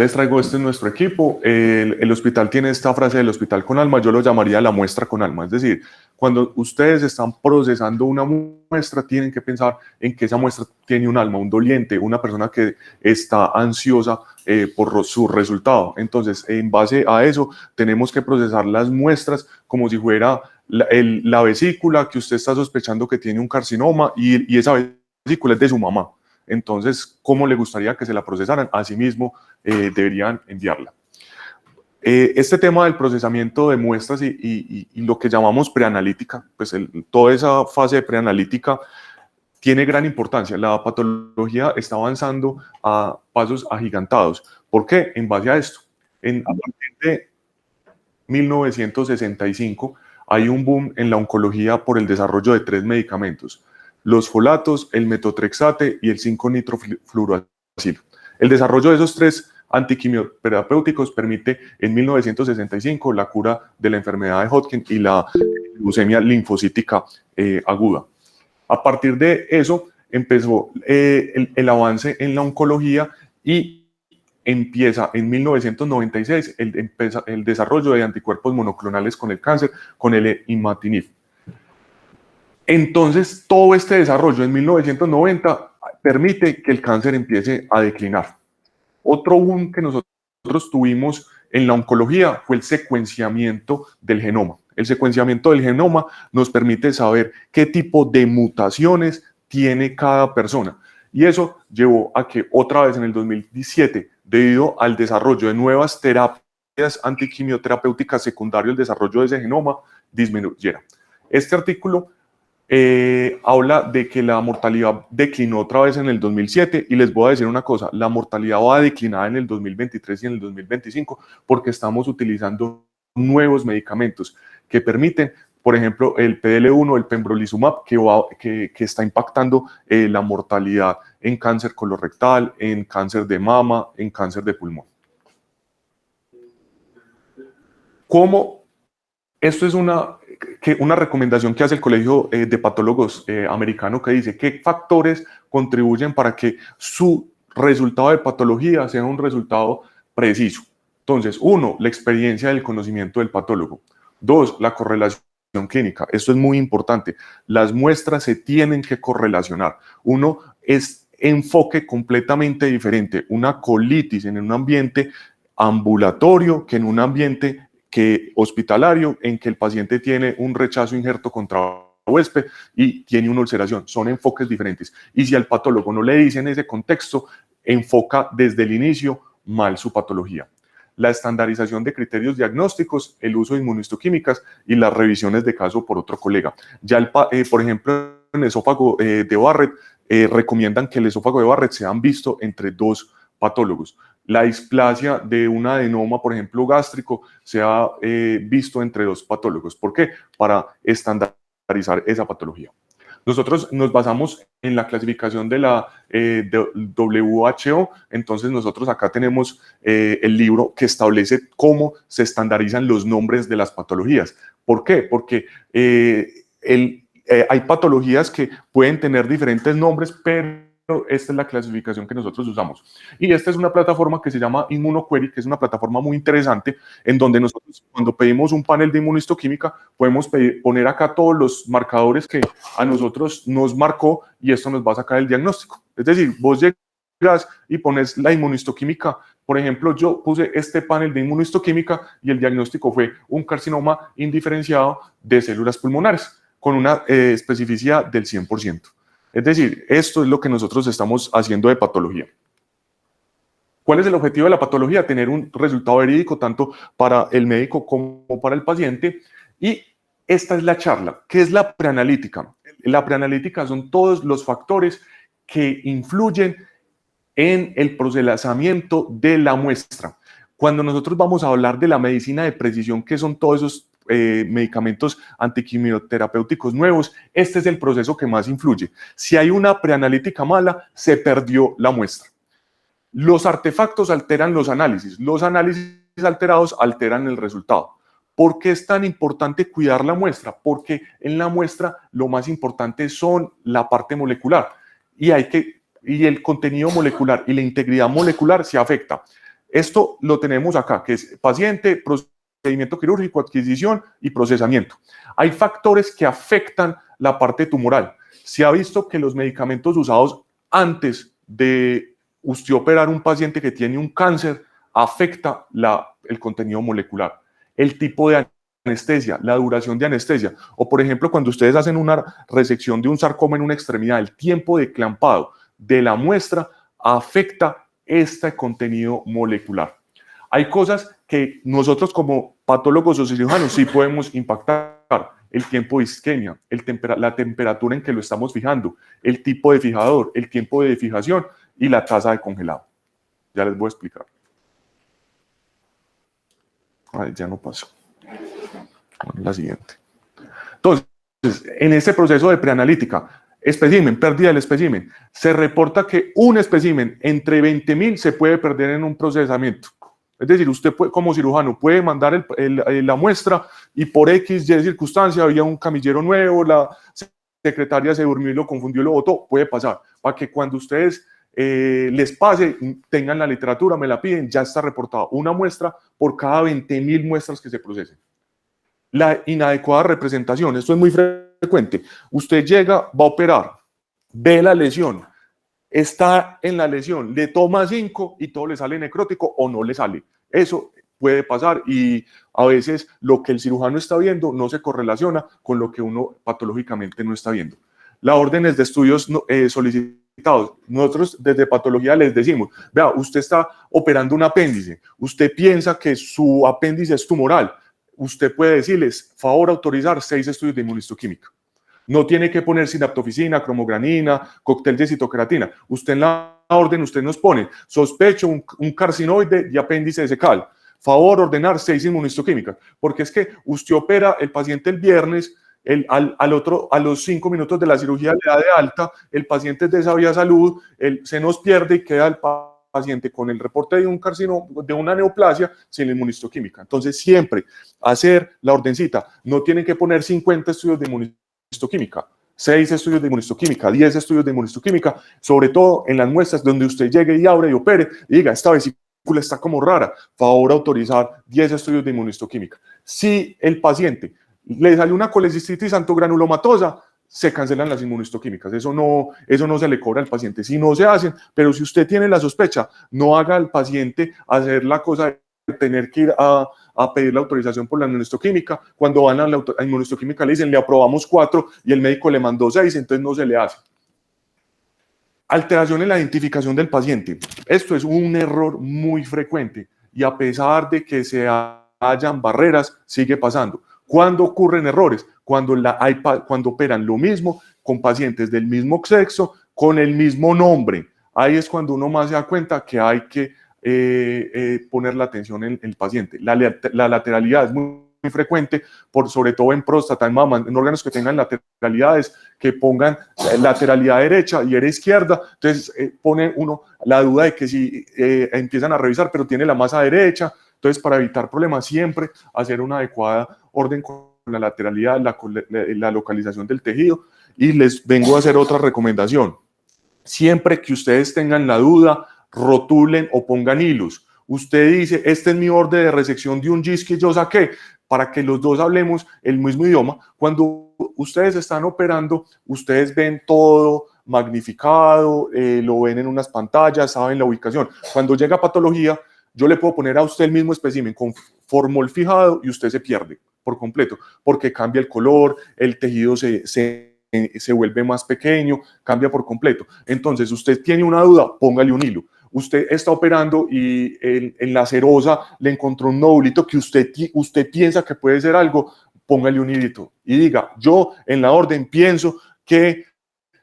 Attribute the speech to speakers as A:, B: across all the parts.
A: les traigo nuestro equipo. El hospital tiene esta frase del hospital con alma, yo lo llamaría la muestra con alma. Es decir, cuando ustedes están procesando una muestra, tienen que pensar en que esa muestra tiene un alma, un doliente, una persona que está ansiosa por su resultado. Entonces, en base a eso, tenemos que procesar las muestras como si fuera la vesícula que usted está sospechando que tiene un carcinoma y esa vesícula es de su mamá. Entonces, ¿cómo le gustaría que se la procesaran? Asimismo, deberían enviarla. Este tema del procesamiento de muestras y lo que llamamos preanalítica, pues toda esa fase de preanalítica tiene gran importancia. La patología está avanzando a pasos agigantados. ¿Por qué? En base a esto. A partir de 1965 hay un boom en la oncología por el desarrollo de 3 medicamentos: los folatos, el metotrexate y el 5-nitrofluoroacilo. El desarrollo de esos 3 antiquimioterapéuticos permite en 1965 la cura de la enfermedad de Hodgkin y la leucemia linfocítica aguda. A partir de eso empezó el avance en la oncología y empieza en 1996 el desarrollo de anticuerpos monoclonales con el cáncer, con el imatinib. Entonces, todo este desarrollo en 1990 permite que el cáncer empiece a declinar. Otro boom que nosotros tuvimos en la oncología fue el secuenciamiento del genoma. El secuenciamiento del genoma nos permite saber qué tipo de mutaciones tiene cada persona. Y eso llevó a que otra vez en el 2017, debido al desarrollo de nuevas terapias antiquimioterapéuticas secundario al desarrollo de ese genoma, disminuyera. Este artículo habla de que la mortalidad declinó otra vez en el 2007 y les voy a decir una cosa, la mortalidad va a declinar en el 2023 y en el 2025 porque estamos utilizando nuevos medicamentos que permiten, por ejemplo, el PDL1, el pembrolizumab, que está impactando la mortalidad en cáncer colorectal, en cáncer de mama, en cáncer de pulmón. ¿Cómo? Esto es una recomendación que hace el Colegio de Patólogos americano, que dice qué factores contribuyen para que su resultado de patología sea un resultado preciso. Entonces, 1, la experiencia del conocimiento del patólogo. 2, la correlación clínica. Esto es muy importante. Las muestras se tienen que correlacionar. 1 es enfoque completamente diferente. Una colitis en un ambiente ambulatorio que en un ambiente hospitalario, en que el paciente tiene un rechazo injerto contra huésped y tiene una ulceración. Son enfoques diferentes. Y si al patólogo no le dicen ese contexto, enfoca desde el inicio mal su patología. La estandarización de criterios diagnósticos, el uso de inmunistoquímicas y las revisiones de caso por otro colega. Ya, por ejemplo, en el esófago de Barrett, recomiendan que el esófago de Barrett sea visto entre 2 patólogos. La displasia de un adenoma, por ejemplo, gástrico, se ha visto entre 2 patólogos. ¿Por qué? Para estandarizar esa patología. Nosotros nos basamos en la clasificación de la WHO, entonces nosotros acá tenemos el libro que establece cómo se estandarizan los nombres de las patologías. ¿Por qué? Porque hay patologías que pueden tener diferentes nombres, pero esta es la clasificación que nosotros usamos. Y esta es una plataforma que se llama ImmunoQuery, que es una plataforma muy interesante, en donde nosotros, cuando pedimos un panel de inmunistoquímica, podemos poner acá todos los marcadores que a nosotros nos marcó y esto nos va a sacar el diagnóstico. Es decir, vos llegas y pones la inmunistoquímica. Por ejemplo, yo puse este panel de inmunistoquímica y el diagnóstico fue un carcinoma indiferenciado de células pulmonares, con una especificidad del 100%. Es decir, esto es lo que nosotros estamos haciendo de patología. ¿Cuál es el objetivo de la patología? Tener un resultado verídico tanto para el médico como para el paciente. Y esta es la charla. ¿Qué es la preanalítica? La preanalítica son todos los factores que influyen en el procesamiento de la muestra. Cuando nosotros vamos a hablar de la medicina de precisión, que son todos esos medicamentos antiquimioterapéuticos nuevos, este es el proceso que más influye. Si hay una preanalítica mala, se perdió la muestra. Los artefactos alteran los análisis alterados alteran el resultado. ¿Por qué es tan importante cuidar la muestra? Porque en la muestra lo más importante son la parte molecular y el contenido molecular y la integridad molecular se afecta. Esto lo tenemos acá, que es paciente, procedimiento quirúrgico, adquisición y procesamiento. Hay factores que afectan la parte tumoral. Se ha visto que los medicamentos usados antes de usted operar un paciente que tiene un cáncer afecta el contenido molecular, el tipo de anestesia, la duración de anestesia, o por ejemplo cuando ustedes hacen una resección de un sarcoma en una extremidad, el tiempo de clampado de la muestra afecta este contenido molecular. Hay cosas que nosotros como patólogos o cirujanos sí podemos impactar: el tiempo de isquemia, la temperatura en que lo estamos fijando, el tipo de fijador, el tiempo de fijación y la tasa de congelado. Ya les voy a explicar. Ay, ya no pasó. Bueno, la siguiente. Entonces, en este proceso de preanalítica, espécimen, pérdida del espécimen, se reporta que un espécimen entre 20.000 se puede perder en un procesamiento. Es decir, usted puede, como cirujano puede mandar la muestra y por X, Y circunstancia había un camillero nuevo, la secretaria se durmió y lo confundió y lo botó. Puede pasar. Para que cuando ustedes les pase, tengan la literatura, me la piden, ya está reportada una muestra por cada 20.000 muestras que se procesen. La inadecuada representación, esto es muy frecuente. Usted llega, va a operar, ve la lesión, está en la lesión, le toma 5 y todo le sale necrótico o no le sale. Eso puede pasar y a veces lo que el cirujano está viendo no se correlaciona con lo que uno patológicamente no está viendo. Las órdenes de estudios solicitados, nosotros desde patología les decimos: vea, usted está operando un apéndice, usted piensa que su apéndice es tumoral, usted puede decirles: favor autorizar 6 estudios de inmunistoquímica. No tiene que poner sinaptofisina, cromogranina, cóctel de citoceratina. Usted en la orden, usted nos pone: sospecho un carcinoide de apéndice cecal. Favor ordenar 6 inmunistoquímicas. Porque es que usted opera el paciente el viernes, a los 5 minutos de la cirugía le da de alta, el paciente es de sabia salud, se nos pierde y queda el paciente con el reporte de un carcinoma, de una neoplasia, sin la inmunistoquímica. Entonces siempre hacer la ordencita. No tienen que poner 50 estudios de inmunistoquímica, 6 estudios de inmunistoquímica, 10 estudios de inmunistoquímica, sobre todo en las muestras donde usted llegue y abre y opere y diga: esta vesícula está como rara, favor autorizar 10 estudios de inmunistoquímica. Si el paciente le sale una colecistitis antogranulomatosa, se cancelan las inmunistoquímicas. Eso no se le cobra al paciente si no se hacen, pero si usted tiene la sospecha, no haga al paciente hacer la cosa de tener que ir a pedir la autorización por la inmunistoquímica. Cuando van a la inmunistoquímica le dicen: le aprobamos 4 y el médico le mandó 6, entonces no se le hace. Alteración en la identificación del paciente. Esto es un error muy frecuente y a pesar de que se hayan barreras, sigue pasando. ¿Cuándo ocurren errores? Cuando operan lo mismo con pacientes del mismo sexo, con el mismo nombre. Ahí es cuando uno más se da cuenta que hay que poner la atención en el paciente. La lateralidad es muy frecuente, sobre todo en próstata, en mama, en órganos que tengan lateralidades, que pongan lateralidad derecha y era izquierda. Entonces pone uno la duda de que si empiezan a revisar, pero tiene la masa derecha. Entonces, para evitar problemas, siempre hacer una adecuada orden con la lateralidad, la localización del tejido. Y les vengo a hacer otra recomendación. Siempre que ustedes tengan la duda, rotulen o pongan hilos. Usted dice: este es mi orden de resección de un GIS que yo saqué, para que los dos hablemos el mismo idioma. Cuando ustedes están operando, ustedes ven todo magnificado, lo ven en unas pantallas, saben la ubicación. Cuando llega patología, yo le puedo poner a usted el mismo espécimen con formol fijado y usted se pierde por completo, porque cambia el color, el tejido se vuelve más pequeño, cambia por completo. Entonces, usted tiene una duda, póngale un hilo. Usted está operando y en la serosa le encontró un nódulito que usted piensa que puede ser algo, póngale un hilito y diga: yo en la orden pienso que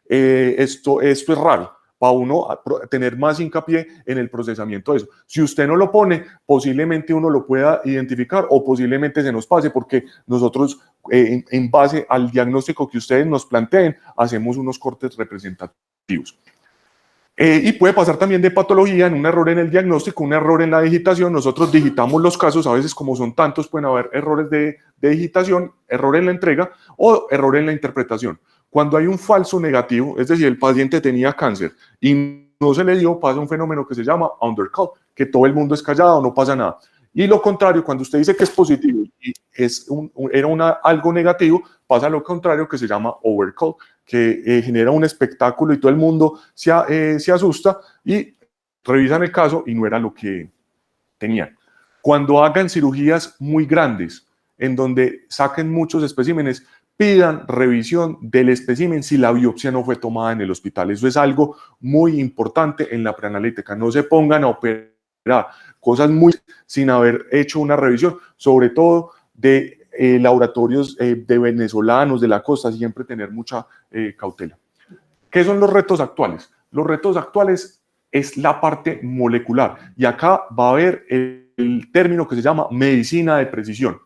A: esto es raro, para uno tener más hincapié en el procesamiento de eso. Si usted no lo pone, posiblemente uno lo pueda identificar o posiblemente se nos pase, porque nosotros en base al diagnóstico que ustedes nos planteen, hacemos unos cortes representativos. Y puede pasar también de patología en un error en el diagnóstico, un error en la digitación. Nosotros digitamos los casos, a veces como son tantos pueden haber errores de digitación, error en la entrega o error en la interpretación. Cuando hay un falso negativo, es decir, el paciente tenía cáncer y no se le dio, pasa un fenómeno que se llama undercount, que todo el mundo es callado, no pasa nada. Y lo contrario, cuando usted dice que es positivo y era algo negativo, pasa lo contrario, que se llama overcall, que genera un espectáculo y todo el mundo se asusta y revisan el caso y no era lo que tenían. Cuando hagan cirugías muy grandes, en donde saquen muchos especímenes, pidan revisión del espécimen si la biopsia no fue tomada en el hospital. Eso es algo muy importante en la preanalítica. No se pongan a operar cosas muy sin haber hecho una revisión, sobre todo de laboratorios de venezolanos de la costa, siempre tener mucha cautela. ¿Qué son los retos actuales? Los retos actuales es la parte molecular y acá va a haber el término que se llama medicina de precisión.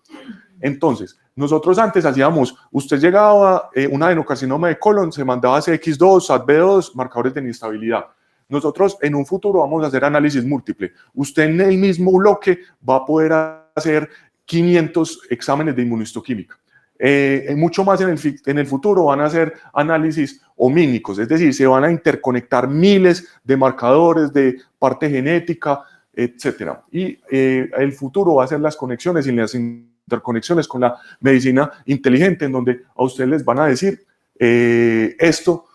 A: Entonces, nosotros antes hacíamos, usted llegaba un adenocarcinoma de colon, se mandaba CX2, SATB2, marcadores de inestabilidad. Nosotros en un futuro vamos a hacer análisis múltiple. Usted en el mismo bloque va a poder hacer 500 exámenes de inmunohistoquímica. Mucho más en el futuro van a hacer análisis homínicos, es decir, se van a interconectar miles de marcadores de parte genética, etcétera. Y el futuro va a ser las conexiones y las interconexiones con la medicina inteligente, en donde a ustedes les van a decir, esto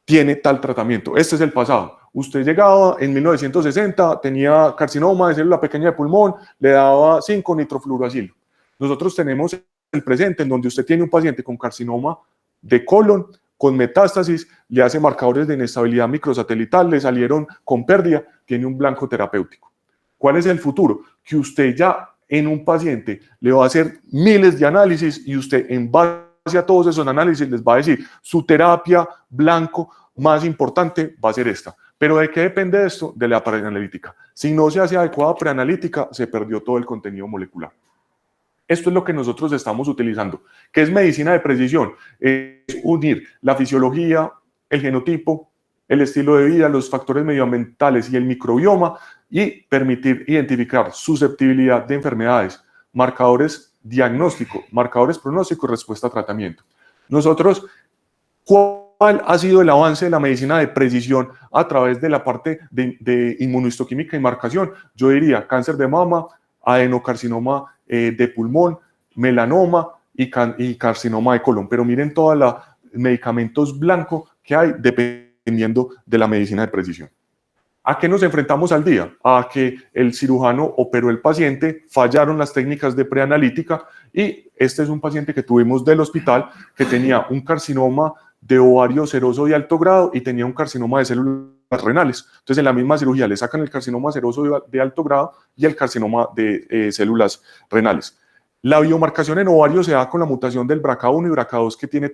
A: tiene tal tratamiento, este es el pasado. Usted llegaba en 1960, tenía carcinoma de célula pequeña de pulmón, le daba 5-nitrofluoracilo. Nosotros tenemos el presente, en donde usted tiene un paciente con carcinoma de colon, con metástasis, le hace marcadores de inestabilidad microsatelital, le salieron con pérdida, tiene un blanco terapéutico. ¿Cuál es el futuro? Que usted ya en un paciente le va a hacer miles de análisis y usted en base a todos esos análisis les va a decir su terapia blanco más importante va a ser esta. ¿Pero de qué depende esto? De la preanalítica. Si no se hace adecuada preanalítica, se perdió todo el contenido molecular. Esto es lo que nosotros estamos utilizando. ¿Qué es medicina de precisión? Es unir la fisiología, el genotipo, el estilo de vida, los factores medioambientales y el microbioma y permitir identificar susceptibilidad de enfermedades, marcadores diagnóstico, marcadores pronóstico y respuesta a tratamiento. Nosotros, ¿cuál ha sido el avance de la medicina de precisión a través de la parte de inmunohistoquímica y marcación? Yo diría cáncer de mama, adenocarcinoma de pulmón, melanoma y carcinoma de colon. Pero miren todos los medicamentos blancos que hay dependiendo de la medicina de precisión. ¿A qué nos enfrentamos al día? A que el cirujano operó el paciente, fallaron las técnicas de preanalítica y este es un paciente que tuvimos del hospital que tenía un carcinoma de ovario seroso de alto grado y tenía un carcinoma de células renales. Entonces, en la misma cirugía le sacan el carcinoma seroso de alto grado y el carcinoma de células renales. La biomarcación en ovario se da con la mutación del BRCA1 y BRCA2 que tiene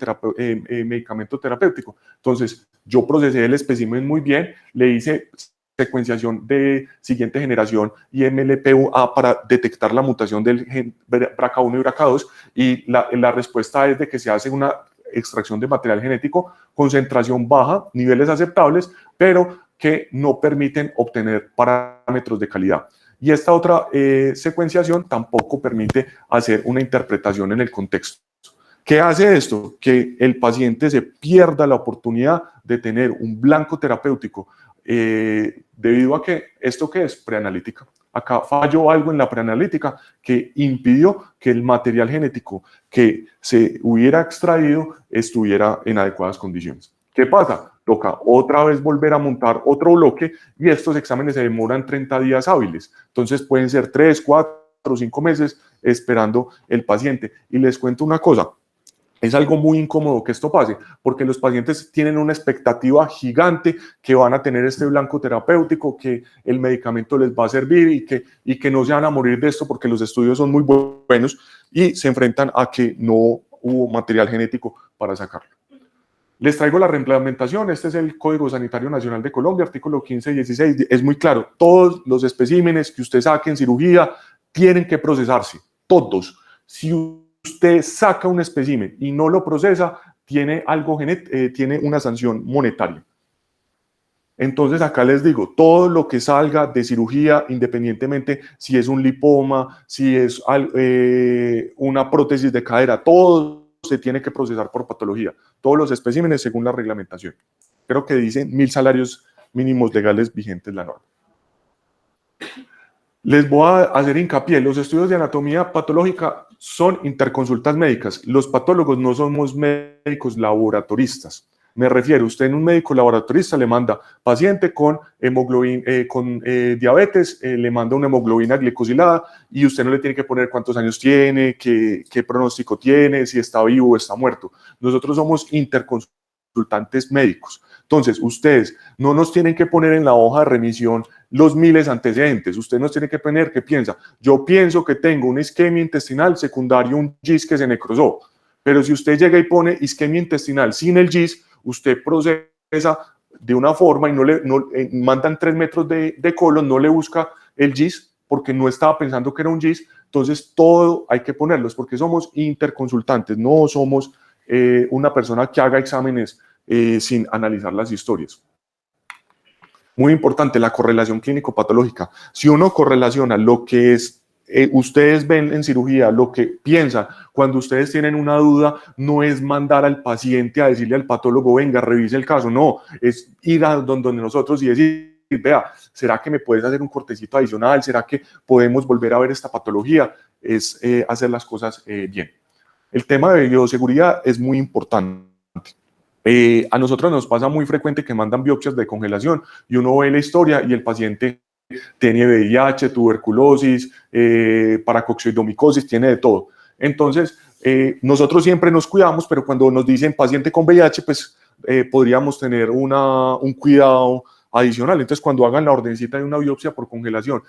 A: medicamento terapéutico. Entonces, yo procesé el espécimen muy bien, le hice secuenciación de siguiente generación y MLPUA para detectar la mutación del gen BRCA1 y BRCA2 y la respuesta es de que se hace una extracción de material genético, concentración baja, niveles aceptables, pero que no permiten obtener parámetros de calidad. Y esta otra secuenciación tampoco permite hacer una interpretación en el contexto. ¿Qué hace esto? Que el paciente se pierda la oportunidad de tener un blanco terapéutico debido a que esto que es preanalítica. Acá falló algo en la preanalítica que impidió que el material genético que se hubiera extraído estuviera en adecuadas condiciones. ¿Qué pasa? Toca otra vez volver a montar otro bloque y estos exámenes se demoran 30 días hábiles. Entonces pueden ser 3, 4, 5 meses esperando el paciente. Y les cuento una cosa. Es algo muy incómodo que esto pase, porque los pacientes tienen una expectativa gigante que van a tener este blanco terapéutico, que el medicamento les va a servir y que no se van a morir de esto porque los estudios son muy buenos y se enfrentan a que no hubo material genético para sacarlo. Les traigo la reimplementación. Este es el Código Sanitario Nacional de Colombia, artículo 15 y 16. Es muy claro. Todos los especímenes que usted saque en cirugía tienen que procesarse. Todos. Si usted saca un espécimen y no lo procesa, tiene una sanción monetaria. Entonces acá les digo, todo lo que salga de cirugía, independientemente si es un lipoma, si es una prótesis de cadera, todo se tiene que procesar por patología. Todos los especímenes según la reglamentación. Creo que dicen 1000 salarios mínimos legales vigentes la norma. Les voy a hacer hincapié, los estudios de anatomía patológica son interconsultas médicas. Los patólogos no somos médicos laboratoristas. Me refiero, usted en un médico laboratorista le manda paciente con hemoglobina, diabetes, le manda una hemoglobina glicosilada y usted no le tiene que poner cuántos años tiene, qué pronóstico tiene, si está vivo o está muerto. Nosotros somos interconsultantes médicos. Entonces, ustedes no nos tienen que poner en la hoja de remisión los miles antecedentes. Usted nos tiene que poner qué piensa. Yo pienso que tengo una isquemia intestinal secundario, un GIS que se necrosó. Pero si usted llega y pone isquemia intestinal sin el GIS, usted procesa de una forma y mandan 3 metros de colon, no le busca el GIS porque no estaba pensando que era un GIS. Entonces, todo hay que ponerlos porque somos interconsultantes, no somos una persona que haga exámenes sin analizar las historias. Muy importante, la correlación clínico-patológica. Si uno correlaciona lo que ustedes ven en cirugía, lo que piensan cuando ustedes tienen una duda, no es mandar al paciente a decirle al patólogo, venga, revise el caso, no, es ir a donde nosotros y decir, vea, ¿será que me puedes hacer un cortecito adicional? ¿Será que podemos volver a ver esta patología? Es hacer las cosas bien. El tema de bioseguridad es muy importante. A nosotros nos pasa muy frecuente que mandan biopsias de congelación y uno ve la historia y el paciente tiene VIH, tuberculosis, paracoxidomicosis, tiene de todo. Entonces, nosotros siempre nos cuidamos, pero cuando nos dicen paciente con VIH, pues podríamos tener un cuidado adicional. Entonces, cuando hagan la ordencita de una biopsia por congelación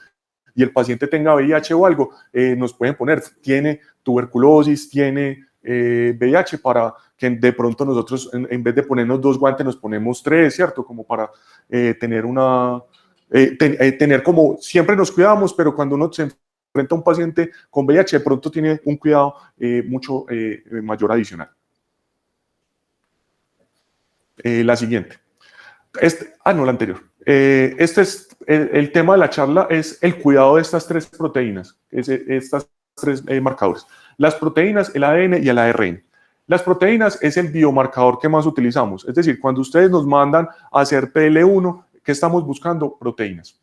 A: y el paciente tenga VIH o algo, nos pueden poner, tiene tuberculosis, tiene VIH, para que de pronto nosotros, en vez de ponernos 2 guantes, nos ponemos 3, ¿cierto? Como para tener tener como, siempre nos cuidamos, pero cuando uno se enfrenta a un paciente con VIH, de pronto tiene un cuidado mucho mayor adicional. La siguiente. La anterior. Este es el tema de la charla, es el cuidado de estas 3 proteínas, estas 3 marcadores. Las proteínas, el ADN y el ARN. Las proteínas es el biomarcador que más utilizamos. Es decir, cuando ustedes nos mandan a hacer PL1, ¿qué estamos buscando? Proteínas.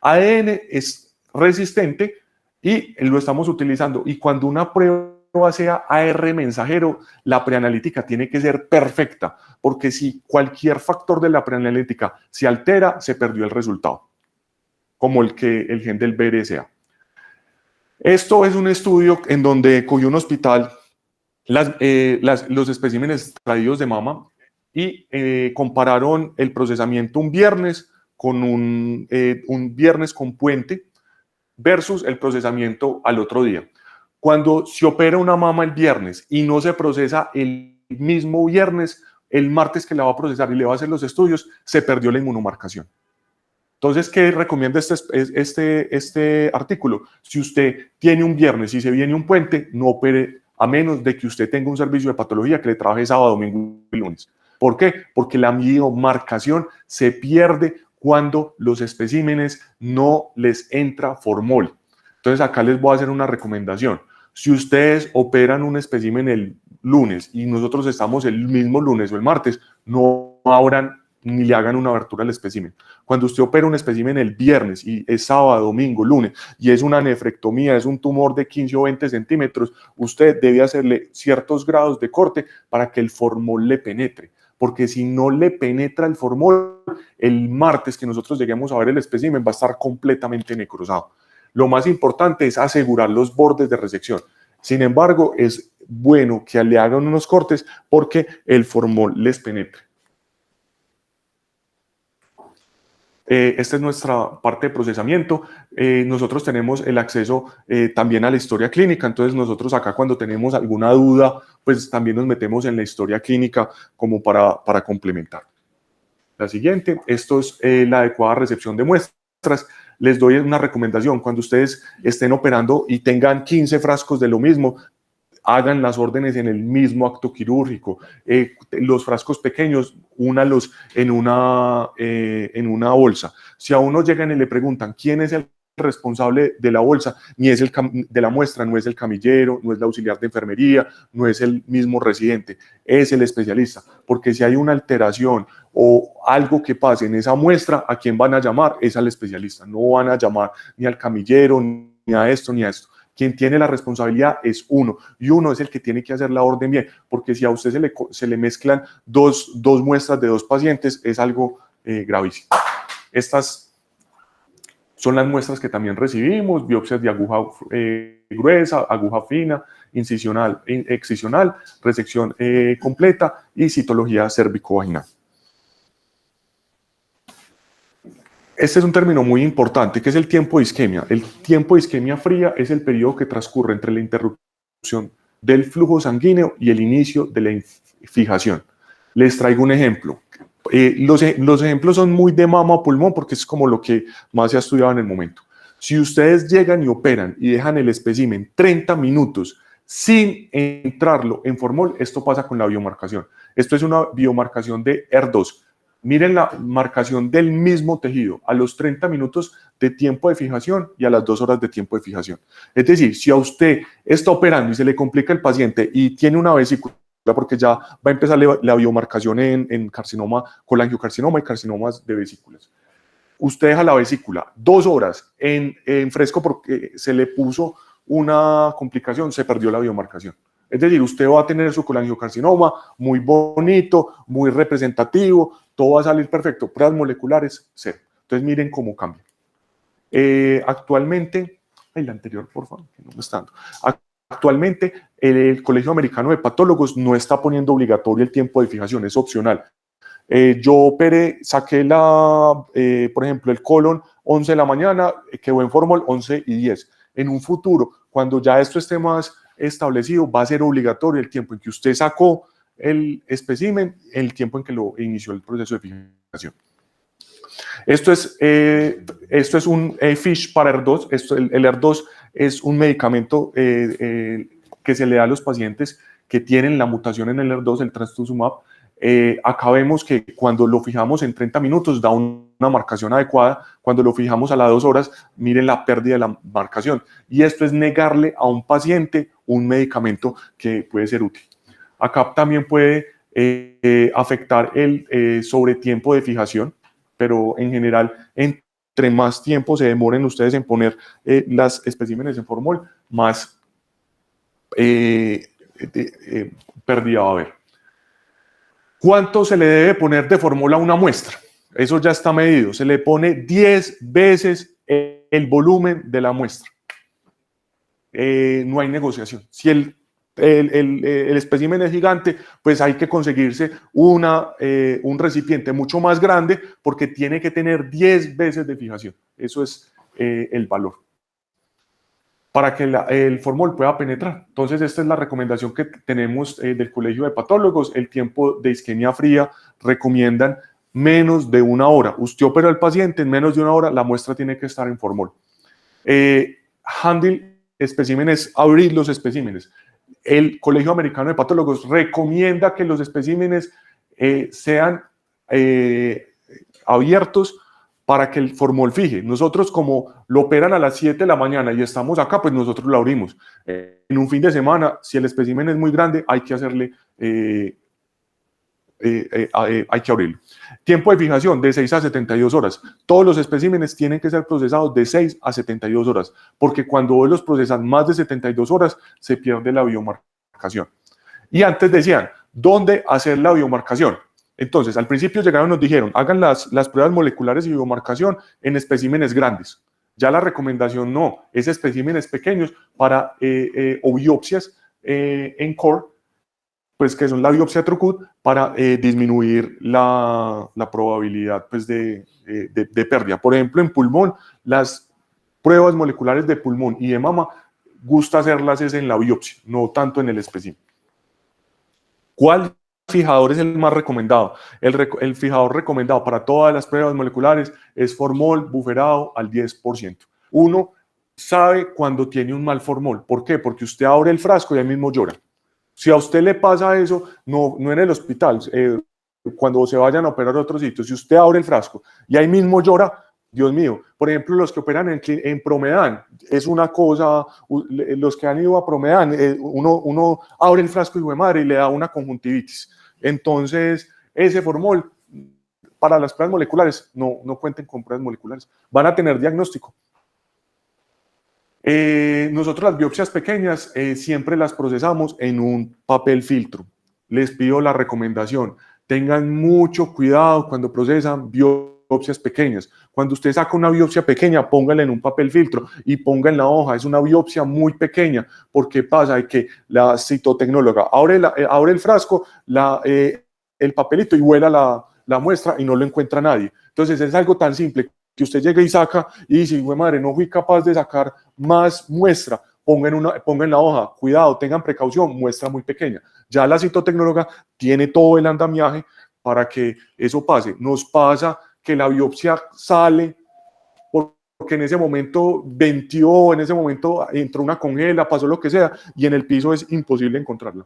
A: ADN es resistente y lo estamos utilizando. Y cuando una prueba sea AR mensajero, la preanalítica tiene que ser perfecta, porque si cualquier factor de la preanalítica se altera, se perdió el resultado, como el gen del BRCA. Esto es un estudio en donde cogió un hospital los especímenes traídos de mama y compararon el procesamiento un viernes con un viernes con puente versus el procesamiento al otro día. Cuando se opera una mama el viernes y no se procesa el mismo viernes, el martes que la va a procesar y le va a hacer los estudios, se perdió la inmunomarcación. Entonces, ¿qué recomienda este artículo? Si usted tiene un viernes y se viene un puente, no opere a menos de que usted tenga un servicio de patología que le trabaje sábado, domingo y lunes. ¿Por qué? Porque la biomarcación se pierde cuando los especímenes no les entra formol. Entonces, acá les voy a hacer una recomendación. Si ustedes operan un espécimen el lunes y nosotros estamos el mismo lunes o el martes, no abran ni le hagan una abertura al espécimen. Cuando usted opera un espécimen el viernes y es sábado, domingo, lunes, y es una nefrectomía, es un tumor de 15 o 20 centímetros, usted debe hacerle ciertos grados de corte para que el formol le penetre. Porque si no le penetra el formol, el martes que nosotros lleguemos a ver el espécimen va a estar completamente necrosado. Lo más importante es asegurar los bordes de resección. Sin embargo, es bueno que le hagan unos cortes porque el formol les penetre. Esta es nuestra parte de procesamiento. Nosotros tenemos el acceso también a la historia clínica, entonces nosotros acá cuando tenemos alguna duda, pues también nos metemos en la historia clínica como para complementar. La siguiente, esto es la adecuada recepción de muestras. Les doy una recomendación, cuando ustedes estén operando y tengan 15 frascos de lo mismo, hagan las órdenes en el mismo acto quirúrgico. Los frascos pequeños, únalos en una bolsa. Si a uno llegan y le preguntan quién es el responsable de la bolsa, ni es de la muestra, no es el camillero, no es el auxiliar de enfermería, no es el mismo residente, es el especialista, porque si hay una alteración o algo que pase en esa muestra, ¿a quién van a llamar? Es al especialista, no van a llamar ni al camillero, ni a esto, ni a esto. Quien tiene la responsabilidad es uno, y uno es el que tiene que hacer la orden bien, porque si a usted se le mezclan dos muestras de dos pacientes, es algo gravísimo. Estas son las muestras que también recibimos: biopsias de aguja gruesa, aguja fina, incisional, excisional, resección completa y citología cervicovaginal. Este es un término muy importante, que es el tiempo de isquemia. El tiempo de isquemia fría es el periodo que transcurre entre la interrupción del flujo sanguíneo y el inicio de la fijación. Les traigo un ejemplo. Los ejemplos son muy de mama o pulmón porque es como lo que más se ha estudiado en el momento. Si ustedes llegan y operan y dejan el espécimen 30 minutos sin entrarlo en formol, esto pasa con la biomarcación. Esto es una biomarcación de ER2. Miren la marcación del mismo tejido a los 30 minutos de tiempo de fijación y a las 2 horas de tiempo de fijación. Es decir, si a usted está operando y se le complica el paciente y tiene una vesícula, porque ya va a empezar la biomarcación en carcinoma, colangiocarcinoma y carcinomas de vesículas. Usted deja la vesícula 2 horas en fresco porque se le puso una complicación, se perdió la biomarcación. Es decir, usted va a tener su colangiocarcinoma muy bonito, muy representativo, todo va a salir perfecto, pruebas moleculares, cero. Entonces miren cómo cambia. Actualmente, la anterior, por favor, que no me está dando. Actualmente, el Colegio Americano de Patólogos no está poniendo obligatorio el tiempo de fijación, es opcional. Yo operé, saqué por ejemplo, el colon 11 de la mañana, quedó en formol 11 y 10. En un futuro, cuando ya esto esté más establecido, va a ser obligatorio el tiempo en que usted sacó el espécimen, el tiempo en que lo inició el proceso de fijación. Esto es un FISH para ER2. El ER2 es un medicamento que se le da a los pacientes que tienen la mutación en el ER2, el trastuzumab. Acá vemos que cuando lo fijamos en 30 minutos da una marcación adecuada. Cuando lo fijamos a las 2 horas, miren la pérdida de la marcación. Y esto es negarle a un paciente un medicamento que puede ser útil. Acá también puede afectar el sobretiempo de fijación, pero en general, entre más tiempo se demoren ustedes en poner las especímenes en formol, más pérdida va a haber. ¿Cuánto se le debe poner de formol a una muestra? Eso ya está medido. Se le pone 10 veces el volumen de la muestra. No hay negociación. Si el espécimen es gigante, pues hay que conseguirse un recipiente mucho más grande porque tiene que tener 10 veces de fijación. Eso es el valor para que el formol pueda penetrar. Entonces, esta es la recomendación que tenemos del Colegio de Patólogos. El tiempo de isquemia fría recomiendan menos de 1 hora. Usted opera al paciente, en menos de 1 hora la muestra tiene que estar en formol. Handle especímenes, abrir los especímenes. El Colegio Americano de Patólogos recomienda que los especímenes sean abiertos para que el formol fije. Nosotros, como lo operan a las 7 de la mañana y estamos acá, pues nosotros lo abrimos. En un fin de semana, si el espécimen es muy grande, hay que hacerle, hay que abrirlo. Tiempo de fijación de 6 a 72 horas. Todos los especímenes tienen que ser procesados de 6 a 72 horas, porque cuando los procesan más de 72 horas, se pierde la biomarcación. Y antes decían, ¿dónde hacer la biomarcación? Entonces, al principio llegaron y nos dijeron, hagan las pruebas moleculares y biomarcación en especímenes grandes. Ya la recomendación no, es especímenes pequeños para o biopsias en core, pues que son la biopsia Trocut, para disminuir la probabilidad pues, de pérdida. Por ejemplo, en pulmón, las pruebas moleculares de pulmón y de mama, gusta hacerlas es en la biopsia, no tanto en el espécimen. ¿Cuál fijador es el más recomendado? El fijador recomendado para todas las pruebas moleculares es formol buferado al 10%. Uno sabe cuando tiene un mal formol. ¿Por qué? Porque usted abre el frasco y ahí mismo llora. Si a usted le pasa eso, no en el hospital, cuando se vayan a operar a otro sitio, si usted abre el frasco y ahí mismo llora, Dios mío, por ejemplo, los que operan en Promedan, es una cosa, los que han ido a Promedan, uno abre el frasco y madre y le da una conjuntivitis. Entonces, ese formol, para las pruebas moleculares, no cuenten con pruebas moleculares, van a tener diagnóstico. Nosotros las biopsias pequeñas siempre las procesamos en un papel filtro. Les pido la recomendación, tengan mucho cuidado cuando procesan biopsias pequeñas. Cuando usted saca una biopsia pequeña, póngala en un papel filtro y ponga en la hoja. Es una biopsia muy pequeña, porque pasa que la citotecnóloga abre el frasco, el papelito y vuela la muestra y no lo encuentra nadie. Entonces es algo tan simple que usted llega y saca y dice, güey madre, no fui capaz de sacar más muestra, ponga en la hoja, cuidado, tengan precaución, muestra muy pequeña. Ya la citotecnóloga tiene todo el andamiaje para que eso pase. Nos pasa que la biopsia sale porque en ese momento ventió, en ese momento entró una congela, pasó lo que sea, y en el piso es imposible encontrarla.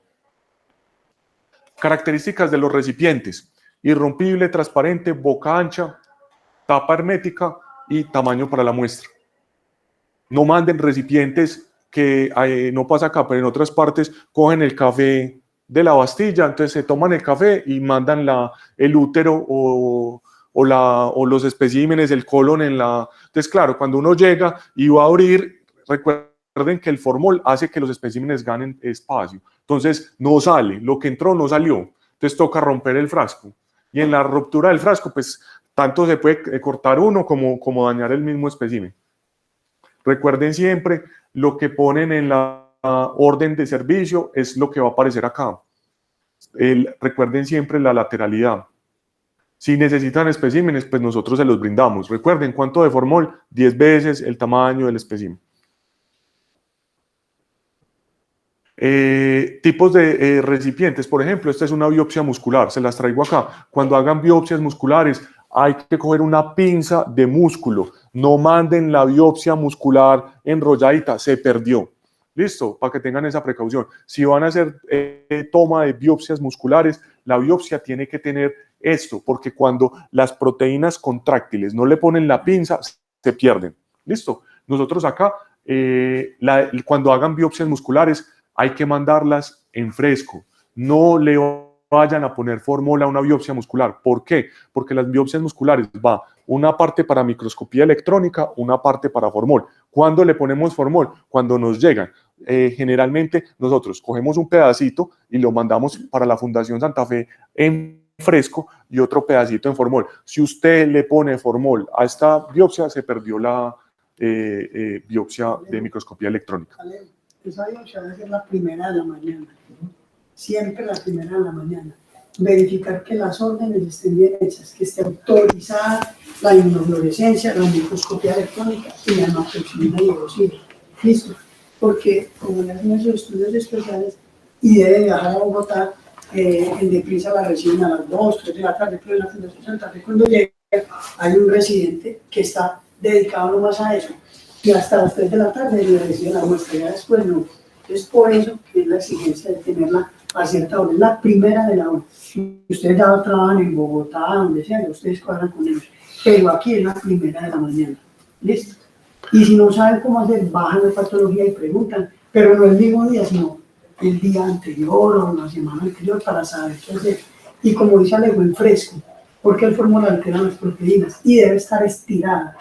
A: Características de los recipientes: irrompible, transparente, boca ancha, tapa hermética y tamaño para la muestra. No manden recipientes que no pasa acá, pero en otras partes cogen el café de la Bastilla, entonces se toman el café y mandan el útero o los especímenes, el colon en la... Entonces, claro, cuando uno llega y va a abrir, recuerden que el formol hace que los especímenes ganen espacio. Entonces, no sale, lo que entró no salió. Entonces, toca romper el frasco. Y en la ruptura del frasco, pues, tanto se puede cortar uno como dañar el mismo espécimen. Recuerden siempre, lo que ponen en la orden de servicio es lo que va a aparecer acá. Recuerden siempre la lateralidad. Si necesitan especímenes, pues nosotros se los brindamos. Recuerden, ¿cuánto de formol? 10 veces el tamaño del espécimen. Tipos de recipientes, por ejemplo, esta es una biopsia muscular, se las traigo acá. Cuando hagan biopsias musculares, hay que coger una pinza de músculo. No manden la biopsia muscular enrolladita, se perdió. Listo, para que tengan esa precaución. Si van a hacer toma de biopsias musculares, la biopsia tiene que tener esto, porque cuando las proteínas contráctiles no le ponen la pinza, se pierden. Listo. Nosotros acá, cuando hagan biopsias musculares, hay que mandarlas en fresco. No le vayan a poner formol a una biopsia muscular. ¿Por qué? Porque las biopsias musculares va una parte para microscopía electrónica, una parte para formol. ¿Cuándo le ponemos formol? Cuando nos llegan. Generalmente nosotros cogemos un pedacito y lo mandamos para la Fundación Santa Fe en fresco y otro pedacito en formol. Si usted le pone formol a esta biopsia, se perdió la biopsia de microscopía electrónica.
B: Esa biopsia debe ser la primera de la mañana, siempre la primera de la mañana. Verificar que las órdenes estén bien hechas, que esté autorizada la inmunofluorescencia, la microscopía electrónica y la hemotoxina y eosina. ¿Listo? Porque como le hacen esos estudios especiales y debe viajar a Bogotá, en deprisa la reciben a las 2, 3 de la tarde, pero en la Fundación Santa Fe cuando llega hay un residente que está dedicado nomás a eso. Y hasta las 3 de la tarde le reciben la muestra, ya después no. Es por eso que es la exigencia de tenerla a cierta hora, es la primera de la hora. Si ustedes ya trabajan en Bogotá, donde sea, ustedes cuadran con ellos, pero aquí es la primera de la mañana. ¿Listo? Y si no saben cómo hacer, bajan de patología y preguntan, pero no el mismo día, sino el día anterior o la semana anterior para saber qué hacer. Y como dice Alejo, en fresco, porque el formol altera las proteínas y debe estar estirada.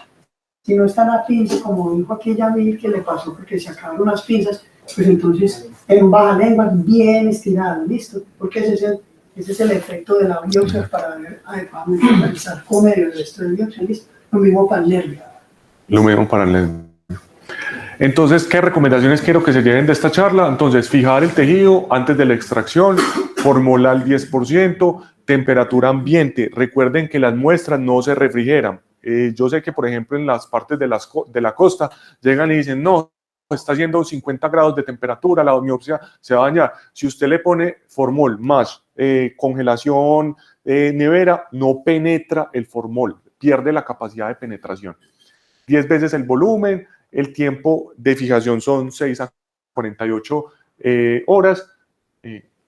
B: Si no está la pinza, como dijo aquella Vir que le pasó porque se acabaron las pinzas, pues entonces en baja lengua, bien estirado, ¿listo? Porque ese es el efecto de la biopsia para ver adecuadamente el sarcoma y el resto de biopsia, ¿listo? Lo mismo para el nervio.
A: Lo mismo para el nervio. Entonces, ¿qué recomendaciones quiero que se lleven de esta charla? Entonces, fijar el tejido antes de la extracción, formol al 10%, temperatura ambiente. Recuerden que las muestras no se refrigeran. Yo sé que, por ejemplo, en las partes de la costa llegan y dicen, no, está haciendo 50 grados de temperatura, la biopsia se va a dañar. Si usted le pone formol más congelación, nevera, no penetra el formol, pierde la capacidad de penetración. 10 veces el volumen, el tiempo de fijación son 6 a 48 horas.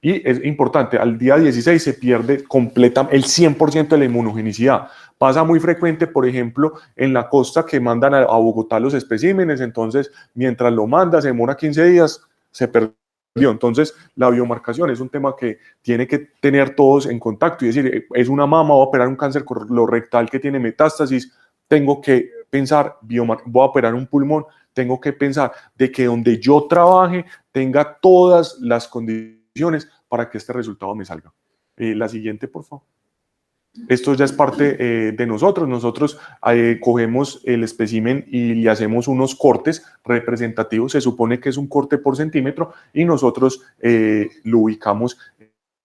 A: Y es importante, al día 16 se pierde el 100% de la inmunogenicidad. Pasa muy frecuente, por ejemplo, en la costa que mandan a Bogotá los especímenes, entonces mientras lo manda, se demora 15 días, se perdió. Entonces, la biomarcación es un tema que tiene que tener todos en contacto y decir, es una mama, voy a operar un cáncer colorectal que tiene metástasis, tengo que pensar, voy a operar un pulmón, tengo que pensar de que donde yo trabaje tenga todas las condiciones para que este resultado me salga. La siguiente, por favor. Esto ya es parte de nosotros. Nosotros cogemos el espécimen y le hacemos unos cortes representativos. Se supone que es un corte por centímetro y nosotros lo ubicamos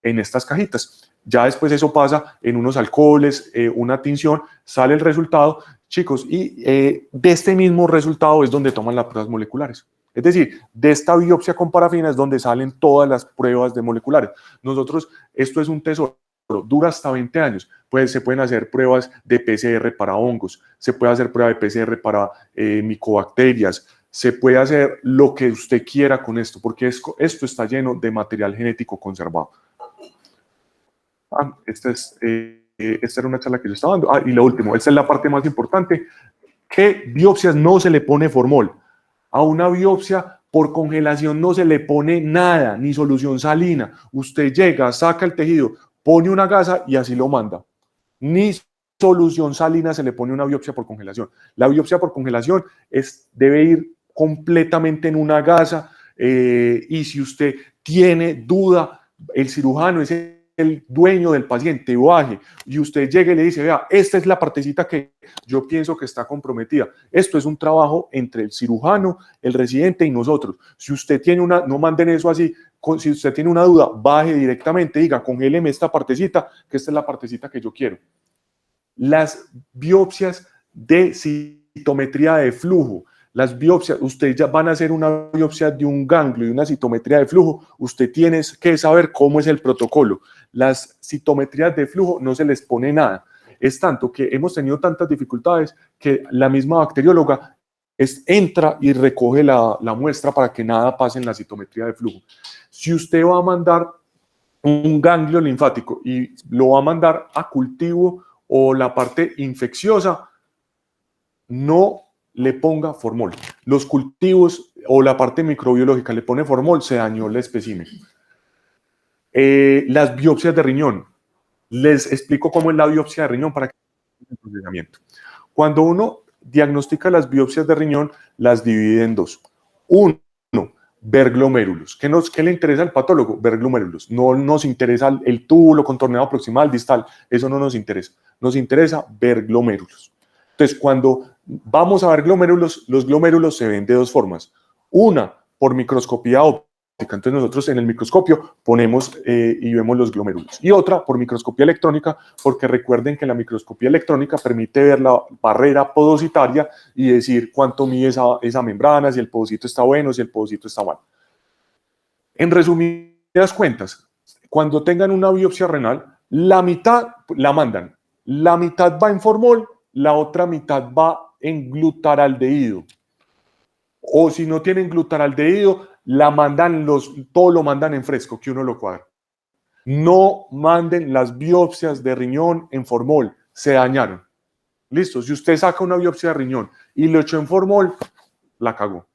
A: en estas cajitas. Ya después eso pasa en unos alcoholes, una tinción, sale el resultado, chicos, y de este mismo resultado es donde toman las pruebas moleculares. Es decir, de esta biopsia con parafina es donde salen todas las pruebas de moleculares. Nosotros, esto es un tesoro. Dura hasta 20 años. Pues se pueden hacer pruebas de PCR para hongos, se puede hacer prueba de PCR para micobacterias, se puede hacer lo que usted quiera con esto, porque esto está lleno de material genético conservado. Esta era una charla que yo estaba dando. Y lo último, esta es la parte más importante, que biopsias no se le pone formol. A una biopsia por congelación no se le pone nada, ni solución salina. Usted llega, saca el tejido, pone una gasa y así lo manda. Ni solución salina se le pone una biopsia por congelación. La biopsia por congelación debe ir completamente en una gasa y si usted tiene duda, el cirujano es el dueño del paciente, baje y usted llega y le dice, vea, esta es la partecita que yo pienso que está comprometida. Esto es un trabajo entre el cirujano, el residente y nosotros. Si usted tiene no manden eso así. Si usted tiene una duda, baje directamente, diga, congéleme esta partecita, que esta es la partecita que yo quiero. Las biopsias de citometría de flujo, las biopsias, ustedes ya van a hacer una biopsia de un ganglio y una citometría de flujo, usted tiene que saber cómo es el protocolo. Las citometrías de flujo no se les pone nada. Es tanto que hemos tenido tantas dificultades que la misma bacterióloga entra y recoge la muestra para que nada pase en la citometría de flujo. Si usted va a mandar un ganglio linfático y lo va a mandar a cultivo o la parte infecciosa, no le ponga formol. Los cultivos o la parte microbiológica le pone formol, se dañó el espécimen. Las biopsias de riñón. Les explico cómo es la biopsia de riñón para que el procesamiento. Cuando uno diagnostica las biopsias de riñón, las divide en dos. Uno, ver glomérulos. ¿Qué le interesa al patólogo? Ver glomérulos. No nos interesa el túbulo contorneado proximal, distal. Eso no nos interesa. Nos interesa ver glomérulos. Entonces, cuando vamos a ver glomérulos, los glomérulos se ven de dos formas. Una, por microscopía óptica. Entonces, nosotros en el microscopio ponemos y vemos los glomérulos. Y otra, por microscopía electrónica, porque recuerden que la microscopía electrónica permite ver la barrera podocitaria y decir cuánto mide esa membrana, si el podocito está bueno, si el podocito está mal. En resumidas cuentas, cuando tengan una biopsia renal, la mitad la mandan. La mitad va en formol, la otra mitad va en glutaraldehído. O si no tienen glutaraldehído, todo lo mandan en fresco, que uno lo cuadra. No manden las biopsias de riñón en formol, se dañaron. Listo, si usted saca una biopsia de riñón y lo echó en formol, la cagó.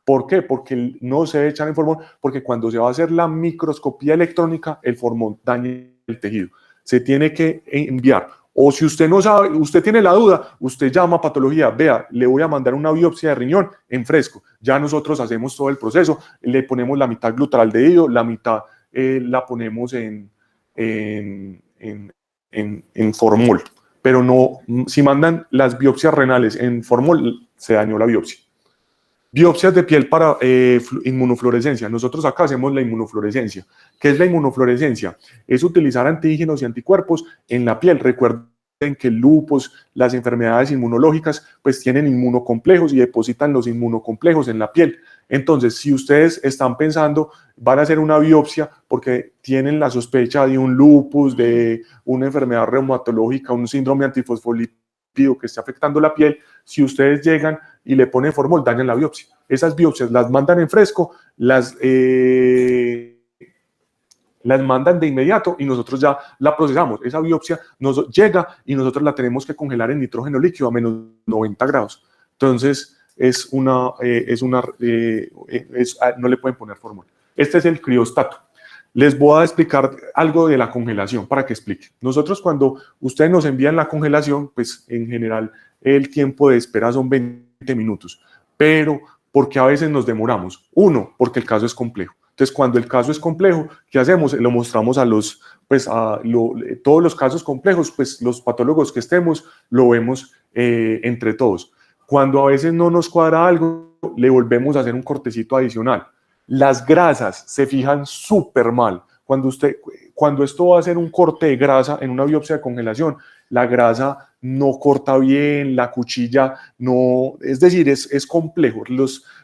A: ¿Por qué? Porque no se debe echar en formol, porque cuando se va a hacer la microscopía electrónica, el formol daña el tejido. Se tiene que enviar. O si usted no sabe, usted tiene la duda, usted llama a patología, vea, le voy a mandar una biopsia de riñón en fresco. Ya nosotros hacemos todo el proceso, le ponemos la mitad glutaraldehído, la mitad la ponemos en formol. Pero no, si mandan las biopsias renales en formol, se dañó la biopsia. Biopsias de piel para inmunofluorescencia. Nosotros acá hacemos la inmunofluorescencia. ¿Qué es la inmunofluorescencia? Es utilizar antígenos y anticuerpos en la piel. Recuerden que el lupus, las enfermedades inmunológicas, pues tienen inmunocomplejos y depositan los inmunocomplejos en la piel. Entonces, si ustedes están pensando, van a hacer una biopsia porque tienen la sospecha de un lupus, de una enfermedad reumatológica, un síndrome antifosfolípido que está afectando la piel, si ustedes llegan y le ponen formol, dañan la biopsia. Esas biopsias las mandan en fresco, las mandan de inmediato y nosotros ya la procesamos. Esa biopsia nos llega y nosotros la tenemos que congelar en nitrógeno líquido a menos 90 grados. Entonces, no le pueden poner fórmula. Este es el criostato. Les voy a explicar algo de la congelación para que explique. Nosotros cuando ustedes nos envían la congelación, pues en general el tiempo de espera son 20 minutos, pero porque a veces nos demoramos. Uno, porque el caso es complejo. Entonces, cuando el caso es complejo, ¿qué hacemos? Lo mostramos todos los casos complejos, pues los patólogos que estemos, lo vemos entre todos. Cuando a veces no nos cuadra algo, le volvemos a hacer un cortecito adicional. Las grasas se fijan súper mal. Cuando esto va a hacer un corte de grasa en una biopsia de congelación, la grasa no corta bien, la cuchilla no, es decir, es complejo.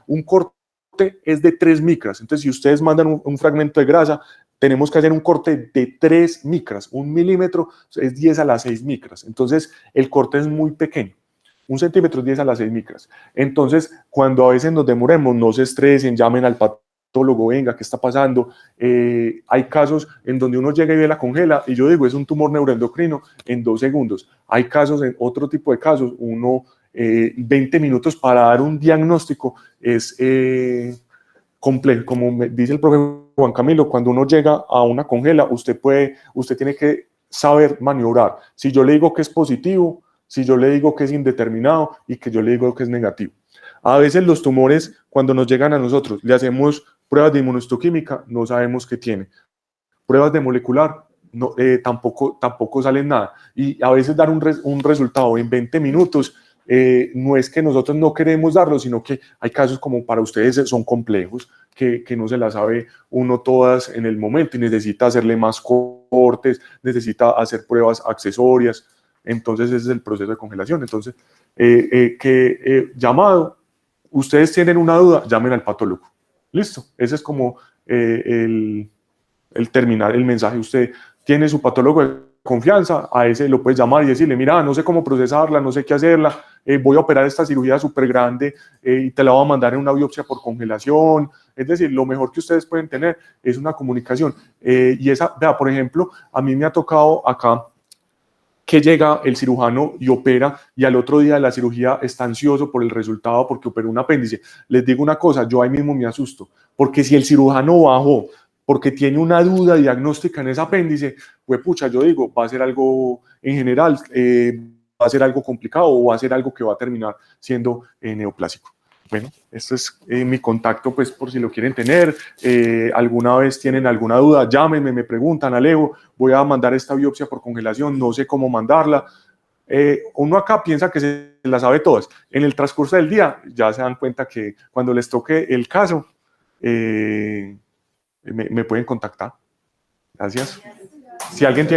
A: Un corte es de 3 micras. Entonces, si ustedes mandan un fragmento de grasa, tenemos que hacer un corte de 3 micras. 1 milímetro es 10 a la 6 micras. Entonces, el corte es muy pequeño. 1 centímetro es 10 a la 6 micras. Entonces, cuando a veces nos demoremos, no se estresen, llamen al patólogo, venga, ¿qué está pasando? Hay casos en donde uno llega y ve la congela, y yo digo, es un tumor neuroendocrino en 2 segundos. Hay casos, en otro tipo de casos, 20 minutos para dar un diagnóstico es complejo. Como me dice el profe Juan Camilo, cuando uno llega a una congela, usted tiene que saber maniobrar. Si yo le digo que es positivo, si yo le digo que es indeterminado y que yo le digo que es negativo. A veces los tumores, cuando nos llegan a nosotros, le hacemos pruebas de inmunohistoquímica, no sabemos qué tiene. Pruebas de molecular, no, tampoco salen nada. Y a veces dar un resultado en 20 minutos, no es que nosotros no queremos darlo, sino que hay casos como para ustedes son complejos, que no se las sabe uno todas en el momento y necesita hacerle más cortes, necesita hacer pruebas accesorias. Entonces ese es el proceso de congelación. Entonces, llamado, ustedes tienen una duda, llamen al patólogo. Listo, ese es como el terminar el mensaje. Usted tiene su patólogo de confianza, a ese lo puedes llamar y decirle, mira, no sé cómo procesarla, no sé qué hacerla, voy a operar esta cirugía súper grande y te la voy a mandar en una biopsia por congelación. Es decir, lo mejor que ustedes pueden tener es una comunicación. Y esa, vea, por ejemplo, a mí me ha tocado acá que llega el cirujano y opera y al otro día de la cirugía está ansioso por el resultado porque operó un apéndice. Les digo una cosa, yo ahí mismo me asusto, porque si el cirujano bajó porque tiene una duda diagnóstica en ese apéndice, pues pucha, yo digo, va a ser algo en general, va a ser algo complicado o va a ser algo que va a terminar siendo neoplásico. Bueno, esto es mi contacto, pues por si lo quieren tener. Alguna vez tienen alguna duda, llámenme, me preguntan, Alejo, voy a mandar esta biopsia por congelación, no sé cómo mandarla. Uno acá piensa que se la sabe todas. En el transcurso del día ya se dan cuenta que cuando les toque el caso, me pueden contactar. Gracias. Si alguien tiene